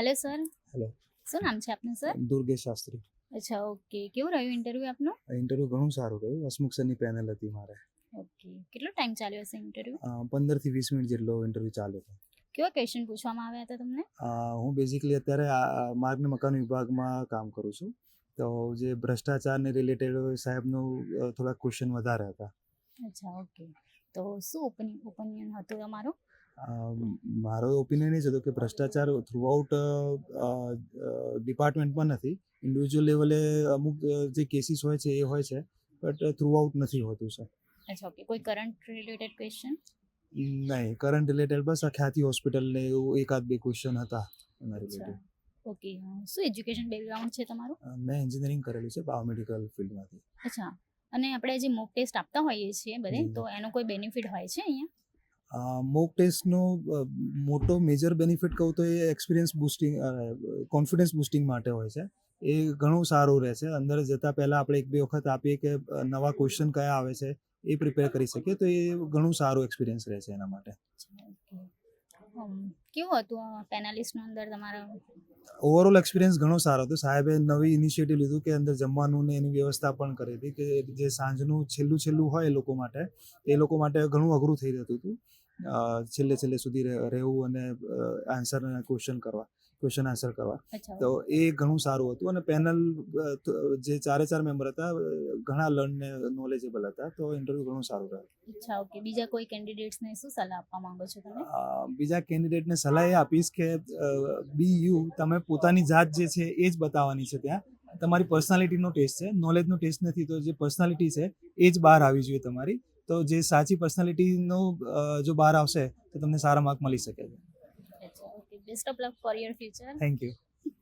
Hello sir. Hello. શું નામ છે આપનું સર? દુર્ગેશ શાસ્ત્રી. અચ્છા, ઓકે. કેવું રહ્યું ઇન્ટરવ્યૂ આપનું? ઇન્ટરવ્યૂ ઘણું સારું રહ્યું. હસમુખ સરની પેનલ હતી મારે. ઓકે. કેટલો ટાઈમ ચાલ્યો હશે ઇન્ટરવ્યૂ? 15 થી 20 મિનિટ જેટલો ઇન્ટરવ્યૂ ચાલ્યો હતો. કેવા ક્વેશ્ચન પૂછવામાં આવ્યા હતા તમને? હું બેઝિકલી અત્યારે માર્ગ અને મકાન વિભાગમાં કામ કરું છું. તો જે ભ્રષ્ટાચારને રિલેટેડ સાહેબનું થોડા ક્વેશ્ચન વધારે હતા. અચ્છા, ઓકે. તો શું ઓપિનિયન હતું તમારું? મારો ઓપિનિયન એ જ હતો કે ભ્રષ્ટાચાર થ્રુઆઉટ ડિપાર્ટમેન્ટમાં નથી, ઇન્ડિવિજ્યુઅલ લેવલે અમુક જે કેસીસ હોય છે એ હોય છે, બટ થ્રુઆઉટ નથી હોતું સર. અચ્છા, ઓકે. કોઈ કરંટ રિલેટેડ ક્વેશ્ચન? નહીં, કરંટ રિલેટેડ બસ આ ખ્યાતિ હોસ્પિટલને એવું એકાદ બે ક્વેશ્ચન હતા એના રિલેટેડ. ઓકે. શું એજ્યુકેશન બેકગ્રાઉન્ડ છે તમારું? મેં એન્જિનિયરિંગ કરેલું છે બાયોમેડિકલ ફિલ્ડમાંથી. અચ્છા. અને આપણે જે મોક ટેસ્ટ આપતા હોઈએ છીએ બધે, તો એનો કોઈ બેનિફિટ હોય છે અહીંયા? મોક ટેસ્ટનો મોટો મેજર બેનિફિટ કહું તો એ એક્સપિરિયન્સ બુસ્ટિંગ, કોન્ફિડન્સ બુસ્ટિંગ માટે હોય છે. એ ઘણું સારું રહે છે. અંદર જતાં પહેલાં આપણે એક બે વખત આપીએ કે નવા ક્વેશ્ચન કયા આવે છે એ પ્રિપેર કરી શકીએ, તો એ ઘણું સારું એક્સપિરિયન્સ રહે છે એના માટે. કેવું હતું પેનલિસ્ટનું અંદર તમારા? ઓવરઓલ એક્સપિરિયન્સ ઘણો સારો હતો. સાહેબે નવી ઇનિશિયેટિવ લીધું કે અંદર જમવાનું ને એની વ્યવસ્થા પણ કરી હતી કે જે સાંજનું છેલ્લું હોય એ લોકો માટે ઘણું અઘરું થઈ રહેતું હતું છેલ્લે સુધી રહેવું અને ક્વેશ્ચન આન્સર કરવા. તો એ ઘણું સારું હતું. અને પેનલ જે ચારે મેમ્બર હતા ઘણા લર્ન ને નોલેજેબલ હતા, તો ઇન્ટરવ્યૂ ઘણું સારું રહ્યું. અચ્છા, ઓકે. બીજા કોઈ કેન્ડિડેટ્સને શું સલાહ આપવા માંગો છો તમે? બીજા કેન્ડિડેટને સલાહ એ આપીશ કે બી યુ, તમે પોતાની જાત જે છે એ જ બતાવવાની છે. ત્યાં તમારી પર્સનાલિટીનો ટેસ્ટ છે, નોલેજનો ટેસ્ટ નથી. તો જે પર્સનાલિટી છે એ જ બહાર આવી જોઈએ તમારી. તો જે સાચી પર્સનાલિટીનો જો બહાર આવશે તો તમને સારા માર્ક મળી શકે છે. Okay. Best of luck for your future. Thank you.